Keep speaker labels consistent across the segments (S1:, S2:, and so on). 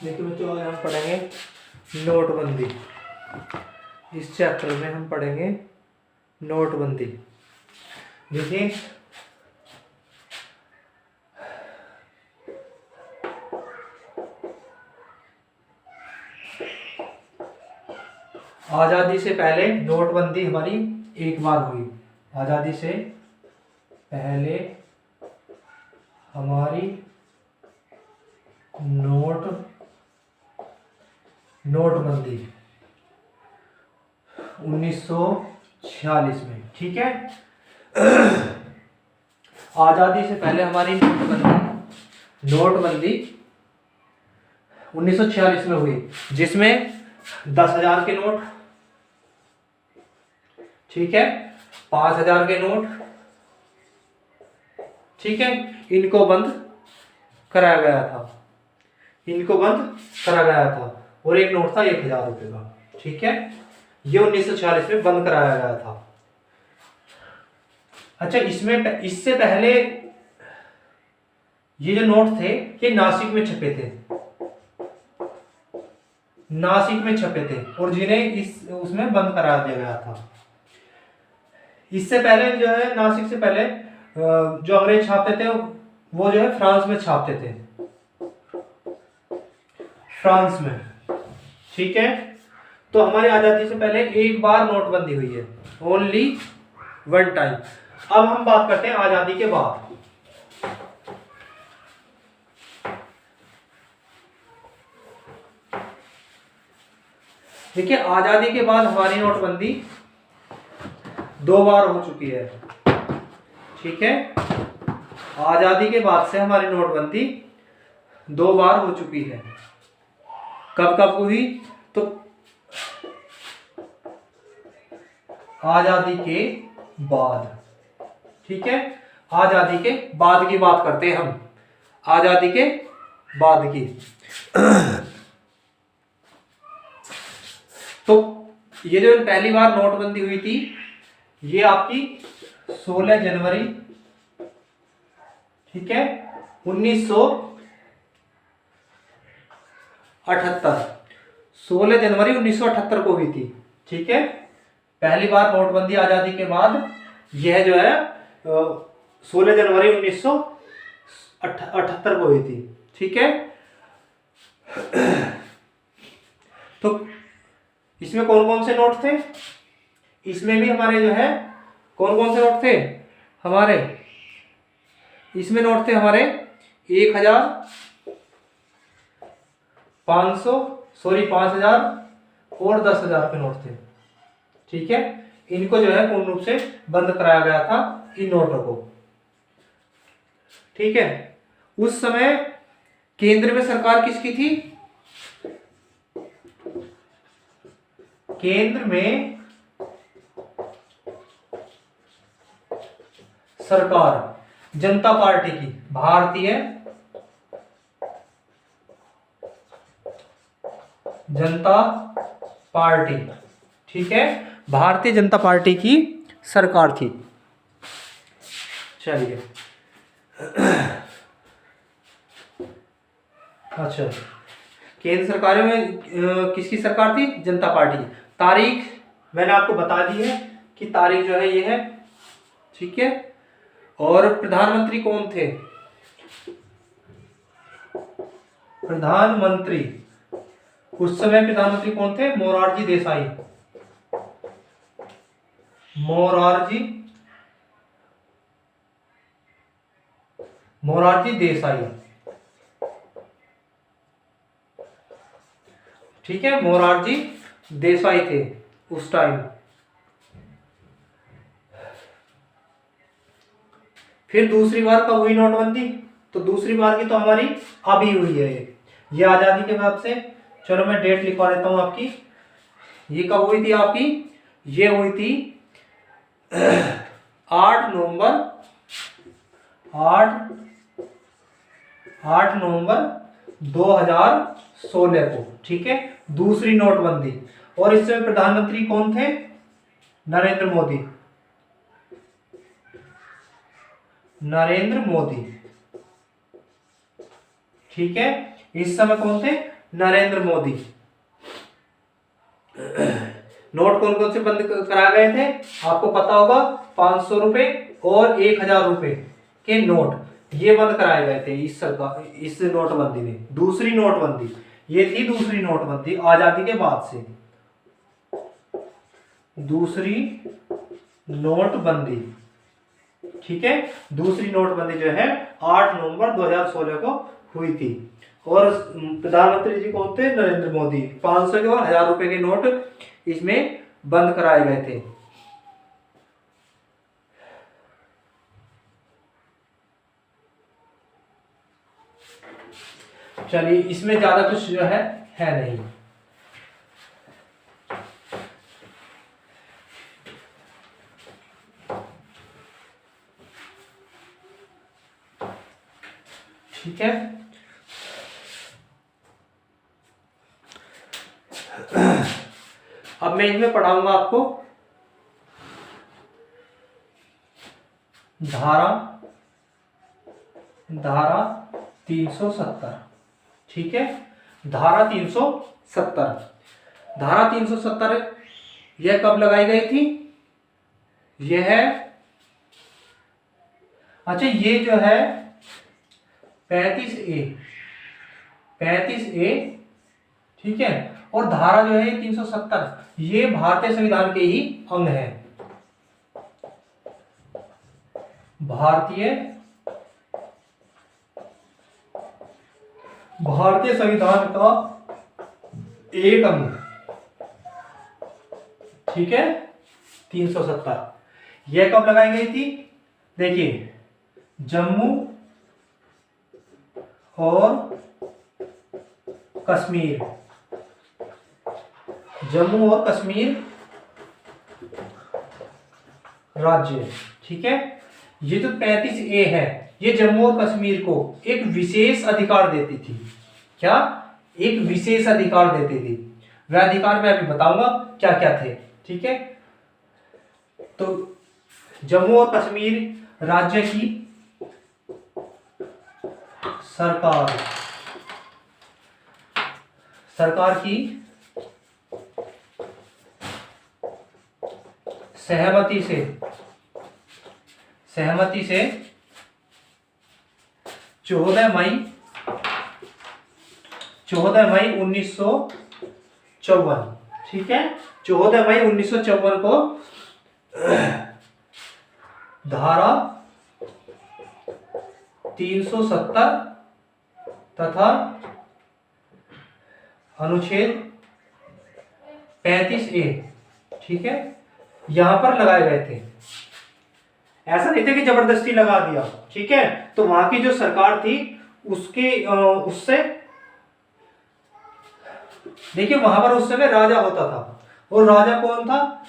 S1: देखिए बच्चों, आज हम पढ़ेंगे नोटबंदी। इस चैप्टर में हम पढ़ेंगे नोटबंदी। देखिए आज़ादी से पहले नोटबंदी हमारी एक बार हुई। आज़ादी से पहले हमारी नोटबंदी 1946 में, ठीक है। आज़ादी से पहले हमारी नोटबंदी 1946 में हुई, जिसमें 10,000 के नोट, ठीक है, 5,000 के नोट, ठीक है, इनको बंद कराया गया था। और एक नोट था 1,000 रुपए का, ठीक है। ये 1946 में बंद कराया गया था। अच्छा, इससे पहले ये जो नोट थे ये नासिक में छपे थे और जिन्हें उसमें बंद करा दिया गया था। इससे पहले जो है, नासिक से पहले जो अंग्रेज छापते थे वो जो है फ्रांस में छापते थे, फ्रांस में, ठीक है। तो हमारी आजादी से पहले एक बार नोटबंदी हुई है, ओनली वन टाइम। अब हम बात करते हैं आजादी के बाद। देखिए, आजादी के बाद हमारी नोटबंदी 2 बार हो चुकी है, ठीक है। आजादी के बाद से हमारी नोटबंदी 2 बार हो चुकी है। कब कब हुई? तो आजादी के बाद, ठीक है। आजादी के बाद की बात करते हैं हम, आजादी के बाद की। तो ये जो पहली बार नोटबंदी हुई थी, ये आपकी 16 जनवरी, ठीक है, 1978, 16 जनवरी 1978 को हुई थी, ठीक है। पहली बार नोटबंदी आजादी के बाद यह जो है 16 जनवरी 1978 को हुई थी, ठीक है। तो इसमें कौन कौन से नोट थे? इसमें भी हमारे जो है कौन कौन से नोट थे हमारे? इसमें नोट थे हमारे 5,000 और 10,000 के नोट थे, ठीक है। इनको जो है पूर्ण रूप से बंद कराया गया था, इन नोटों को, ठीक है। उस समय केंद्र में सरकार किसकी थी? केंद्र में सरकार जनता पार्टी की, भारतीय जनता पार्टी, ठीक है, भारतीय जनता पार्टी की सरकार थी। चलिए, अच्छा, केंद्र सरकार में किसकी सरकार थी? जनता पार्टी की। तारीख मैंने आपको बता दी है कि तारीख जो है ये है, ठीक है। और प्रधानमंत्री कौन थे? प्रधानमंत्री उस समय प्रधानमंत्री कौन थे? मोरारजी देसाई। मोरारजी देसाई, ठीक है, मोरारजी देसाई थे उस टाइम। फिर दूसरी बार कब हुई नोटबंदी? तो दूसरी बार की तो हमारी अभी हुई है, ये आजादी के बाद से। चलो मैं डेट लिखवा देता हूं आपकी। ये कब हुई थी आपकी? ये हुई थी 8 नवंबर 2016 को, ठीक है, दूसरी नोटबंदी। और इस समय प्रधानमंत्री कौन थे? नरेंद्र मोदी, ठीक है। इस समय कौन थे? नरेंद्र मोदी। नोट कौन कौन से बंद कराए गए थे आपको पता होगा, 500 रुपए और 1000 रुपए के नोट ये बंद कराए गए थे इस सरकार, इस नोटबंदी में। दूसरी नोटबंदी ये थी, दूसरी नोटबंदी आजादी के बाद से, दूसरी नोटबंदी। ठीक है, दूसरी नोटबंदी जो है 8 नवंबर 2016 को हुई थी और प्रधानमंत्री जी कौन थे, नरेंद्र मोदी। 500 के और 1000 रुपए के नोट इसमें बंद कराए गए थे। चलिए, इसमें ज्यादा कुछ जो है नहीं। ठीक है, अब मैं इसमें पढ़ाऊंगा आपको धारा 370। ठीक है, धारा 370, धारा 370 यह कब लगाई गई थी, यह है, अच्छा ये जो है 35A, ठीक है, और धारा जो है 370 ये भारतीय संविधान के ही अंग है, भारतीय संविधान का एक अंग। ठीक है, 370 यह कब लगाई गई थी, देखिए जम्मू और कश्मीर, जम्मू और कश्मीर राज्य। ठीक है, ये जो 35A है ये जम्मू और कश्मीर को एक विशेष अधिकार देती थी। क्या, एक विशेष अधिकार देती थी। वह अधिकार मैं अभी बताऊंगा क्या क्या थे। ठीक है, तो जम्मू और कश्मीर राज्य की सरकार की सहमति से 14 मई 1954, ठीक है, 14 मई 1954 को धारा 370 तथा अनुच्छेद 35A, ठीक है, यहां पर लगाए गए थे। ऐसा नहीं था कि जबरदस्ती लगा दिया। ठीक है, तो वहां की जो सरकार थी उससे देखिए वहां पर उस समय राजा होता था, और राजा कौन था,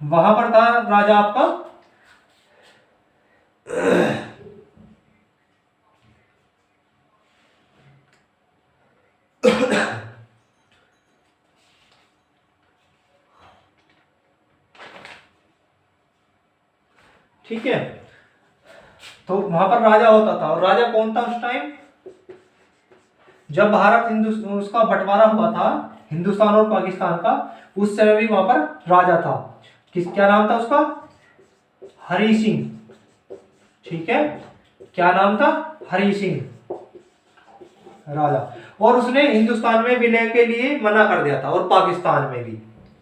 S1: वहां पर था राजा आपका ठीक है, तो वहां पर राजा होता था, और राजा कौन था उस टाइम, जब भारत हिंदुस्तान उसका बंटवारा हुआ था हिंदुस्तान और पाकिस्तान का, उस समय भी वहां पर राजा था। क्या नाम था उसका, हरि सिंह। ठीक है, क्या नाम था, हरि सिंह राजा, और उसने हिंदुस्तान में विलय के लिए मना कर दिया था और पाकिस्तान में भी।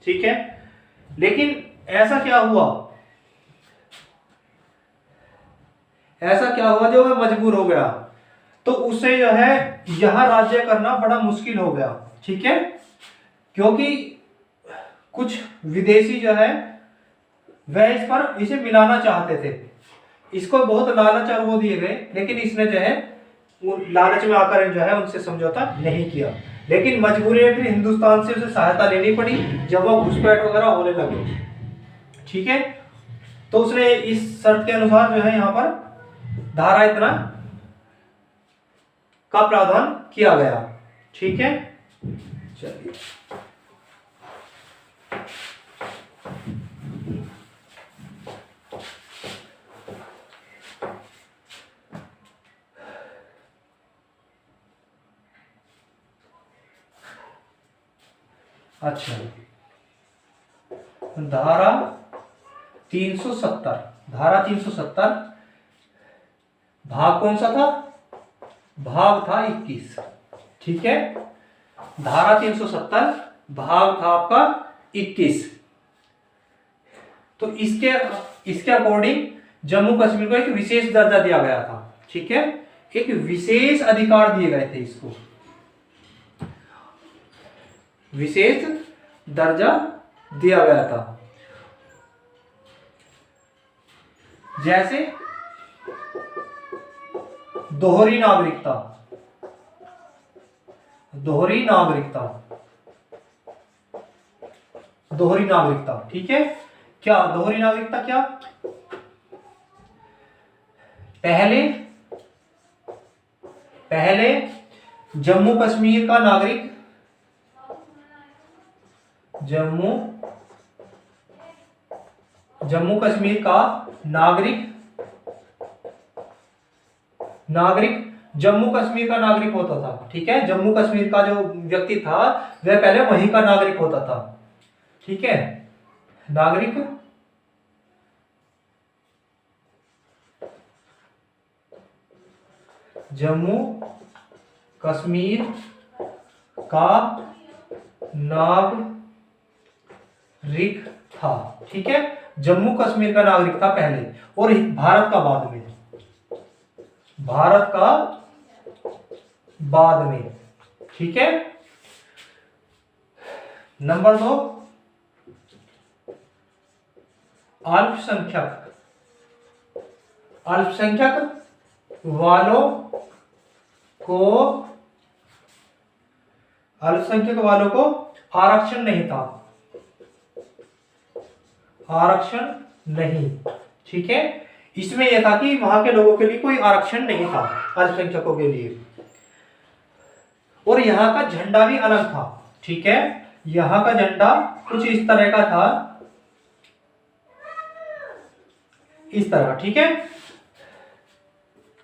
S1: ठीक है, लेकिन ऐसा क्या हुआ जो वह मजबूर हो गया, तो उसे जो है यहां राज्य करना बड़ा मुश्किल हो गया। ठीक है, क्योंकि कुछ विदेशी जो है वह इसे मिलाना चाहते थे, इसको बहुत लालच और वो दिए गए, लेकिन इसने जो है लालच में आकर जो है उनसे समझौता नहीं किया, लेकिन मजबूरी में फिर हिंदुस्तान से उसे सहायता लेनी पड़ी जब वो घुसपैठ वगैरह होने लगे। ठीक है, तो उसने इस शर्त के अनुसार जो है यहाँ पर धारा इतना का प्रावधान किया गया। ठीक है, चलिए अच्छा, धारा 370, धारा 370 भाग कौन सा था? भाग था 21। ठीक है, धारा 370 भाग था आपका 21। तो इसके अकॉर्डिंग जम्मू कश्मीर को एक विशेष दर्जा दिया गया था। ठीक है, एक विशेष अधिकार दिए गए थे, इसको विशेष दर्जा दिया गया था। जैसे दोहरी नागरिकता, दोहरी नागरिकता, दोहरी नागरिकता। ठीक है, क्या दोहरी नागरिकता? क्या पहले जम्मू कश्मीर का नागरिक, जम्मू कश्मीर का नागरिक जम्मू कश्मीर का नागरिक होता था। ठीक है, जम्मू कश्मीर का जो व्यक्ति था वह पहले वहीं का नागरिक होता था। ठीक है, नागरिक जम्मू कश्मीर का नागरिक था। ठीक है, जम्मू कश्मीर का नागरिक था पहले, और भारत का बाद में, भारत का बाद में। ठीक है, नंबर 2, अल्पसंख्यक, अल्पसंख्यक वालों को आरक्षण नहीं था, आरक्षण नहीं। ठीक है, इसमें यह था कि वहां के लोगों के लिए कोई आरक्षण नहीं था, अल्पसंख्यकों के लिए, और यहाँ का झंडा भी अलग था। ठीक है, यहाँ का झंडा कुछ इस तरह का था, इस तरह। ठीक है,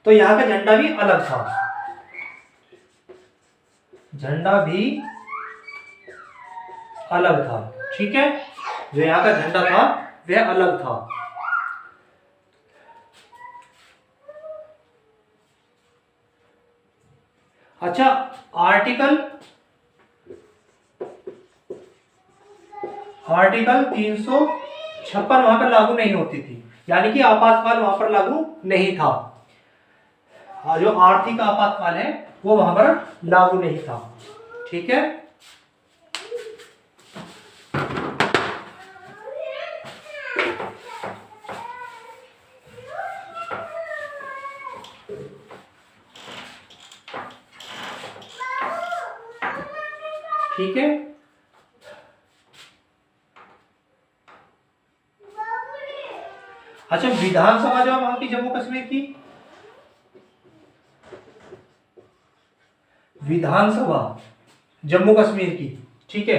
S1: तो यहाँ का झंडा भी अलग था, झंडा भी अलग था। ठीक है, जो यहाँ का झंडा था वह अलग था। अच्छा, आर्टिकल 356 वहां पर लागू नहीं होती थी, यानी कि आपातकाल वहां पर लागू नहीं था। जो आर्थिक आपातकाल है वो वहां पर लागू नहीं था। ठीक है, ठीक है, अच्छा, विधानसभा जो वहां की जम्मू कश्मीर की विधानसभा जम्मू कश्मीर की, ठीक है,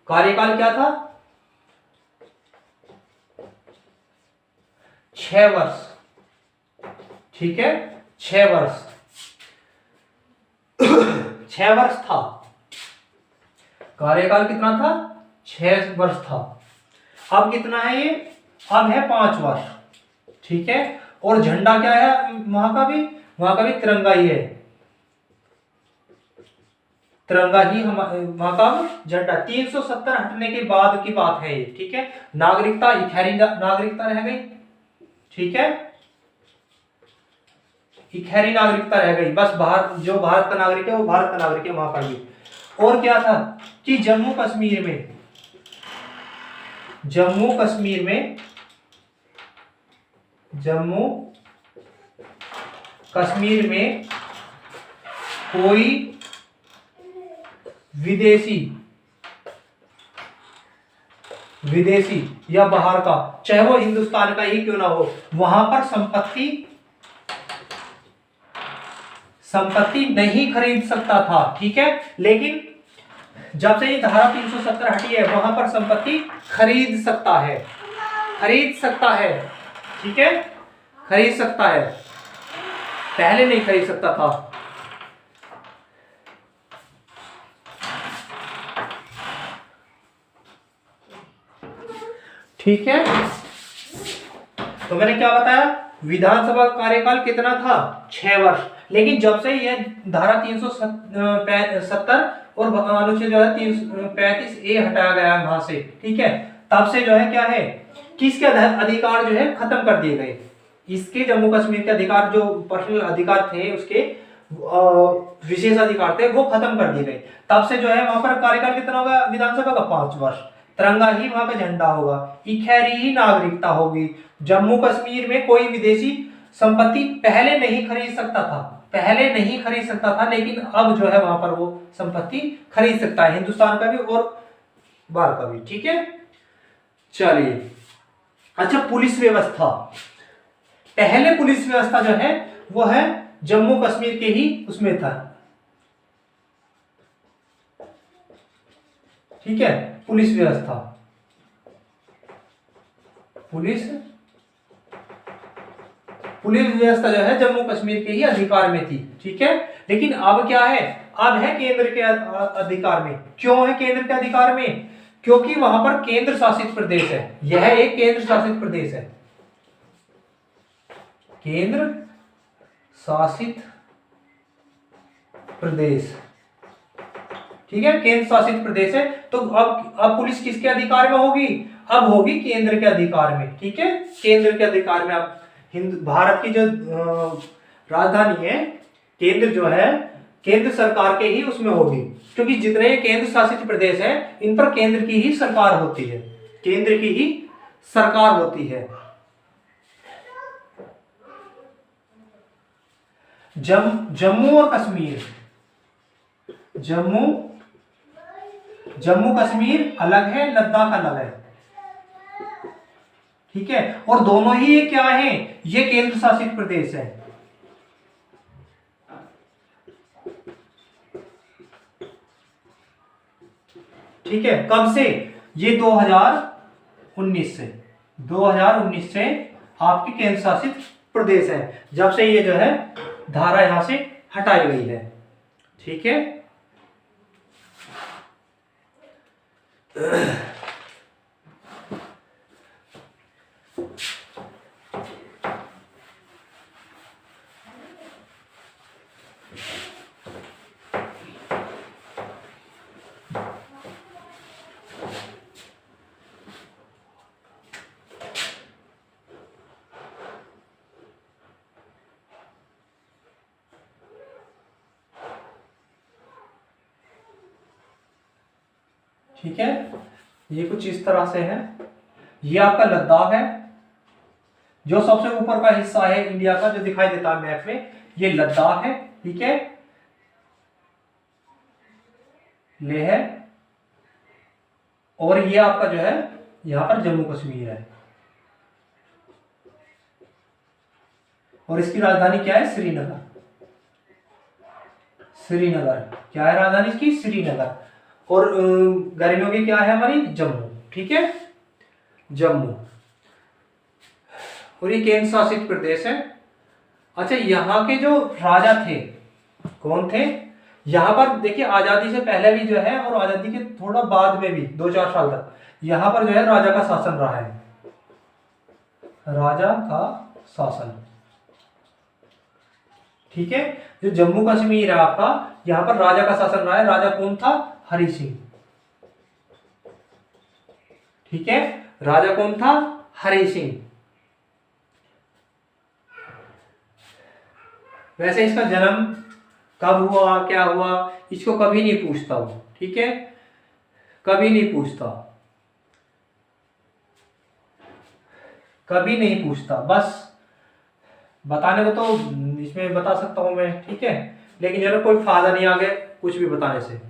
S1: कार्यकाल क्या था? 6 वर्ष। ठीक है, 6 वर्ष 6 वर्ष था कार्यकाल। कितना था? 6 वर्ष था। अब कितना है ये? अब है 5 वर्ष। ठीक है, और झंडा क्या है वहां का भी तिरंगा ही है, तिरंगा ही वहां का झंडा। 370 हटने के बाद की बात है ये। ठीक है, नागरिकता इकहरी नागरिकता रह गई। ठीक है, इकहरी नागरिकता रह गई, बस जो भारत का नागरिक है वो भारत का नागरिक है वहां पर भी। और क्या था कि जम्मू कश्मीर में कोई विदेशी या बाहर का, चाहे वो हिंदुस्तान का ही क्यों ना हो, वहां पर संपत्ति नहीं खरीद सकता था। ठीक है, लेकिन जब से ये धारा 370 हटी है वहां पर संपत्ति खरीद सकता है, ठीक है, खरीद सकता है, पहले नहीं खरीद सकता था। ठीक है, तो मैंने क्या बताया, विधानसभा कार्यकाल कितना था, 6 वर्ष। लेकिन जब से यह धारा 370 और अनुच्छेद जो है 335A हटाया गया वहां से, ठीक है, तब से जो है क्या है, किसके अधिकार जो है खत्म कर दिए गए। इसके जम्मू कश्मीर के अधिकार, जो पर्सनल अधिकार थे, उसके विशेष अधिकार थे, वो खत्म कर दिए गए। तब से जो है वहां पर कार्यकाल कितना होगा विधानसभा का, 5 वर्ष। तिरंगा ही वहां का झंडा होगा, इखैरी ही नागरिकता होगी। जम्मू कश्मीर में कोई विदेशी संपत्ति पहले नहीं खरीद सकता था, पहले नहीं खरीद सकता था, लेकिन अब जो है वहां पर वो संपत्ति खरीद सकता है, हिंदुस्तान का भी और बाहर का भी। ठीक है, चलिए। अच्छा, पुलिस व्यवस्था, पहले पुलिस व्यवस्था जो है वो है जम्मू कश्मीर के ही उसमें था। ठीक है, पुलिस व्यवस्था, पुलिस व्यवस्था जो है जम्मू कश्मीर के ही अधिकार में थी। ठीक है, लेकिन अब क्या है, अब है केंद्र के अधिकार में। क्यों है केंद्र के अधिकार में? क्योंकि वहां पर केंद्र शासित प्रदेश है, यह एक केंद्र शासित प्रदेश है, केंद्र शासित प्रदेश। ठीक है, केंद्र शासित प्रदेश है, तो अब पुलिस किसके अधिकार में होगी? अब होगी केंद्र के अधिकार में। ठीक है, केंद्र के अधिकार में। अब भारत की जो राजधानी है, केंद्र जो है, केंद्र सरकार के ही उसमें होगी, क्योंकि जितने केंद्र शासित प्रदेश है इन पर केंद्र की ही सरकार होती है, केंद्र की ही सरकार होती है। जम्मू और कश्मीर, जम्मू कश्मीर अलग है, लद्दाख अलग है। ठीक है, और दोनों ही ये क्या है, ये केंद्र शासित प्रदेश है। ठीक है, कब से? ये 2019 से, 2019 से आपकी केंद्र शासित प्रदेश है, जब से ये जो है धारा यहां से हटाई गई है। ठीक है, ठीक है, ये कुछ इस तरह से है। ये आपका लद्दाख है, जो सबसे ऊपर का हिस्सा है इंडिया का, जो दिखाई देता है मैप में, ये लद्दाख है। ठीक है, लेह है, और ये आपका जो है यहां पर जम्मू कश्मीर है, और इसकी राजधानी क्या है? श्रीनगर। श्रीनगर क्या है राजधानी इसकी? श्रीनगर। और गर्मियों की क्या है हमारी? जम्मू। ठीक है, जम्मू, और ये केंद्र शासित प्रदेश है। अच्छा, यहाँ के जो राजा थे, कौन थे? यहाँ पर देखिए, आजादी से पहले भी जो है और आजादी के थोड़ा बाद में भी 2-4 साल तक यहाँ पर जो है राजा का शासन रहा है, राजा का शासन। ठीक है, जो जम्मू कश्मीर है आपका, यहाँ पर राजा का शासन रहा है। राजा कौन था? हरि सिंह। ठीक है, राजा कौन था? हरि सिंह। वैसे इसका जन्म कब हुआ, क्या हुआ, इसको कभी नहीं पूछता हूं। ठीक है, कभी नहीं पूछता, कभी नहीं पूछता, बस बताने को तो इसमें बता सकता हूं मैं। ठीक है, लेकिन जरा कोई फायदा नहीं आगे कुछ भी बताने से।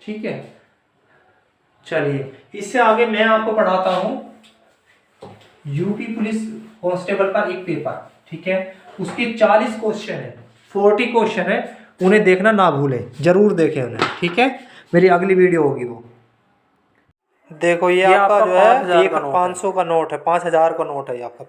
S1: ठीक है, चलिए, इससे आगे मैं आपको पढ़ाता हूं यूपी पुलिस कांस्टेबल का एक पेपर। ठीक है, उसके 40 क्वेश्चन है, 40 क्वेश्चन है, उन्हें देखना ना भूलें, जरूर देखें उन्हें। ठीक है, मेरी अगली वीडियो होगी वो। देखो, ये आपका जो है एक 500 का नोट है, 5000 का नोट है आपका।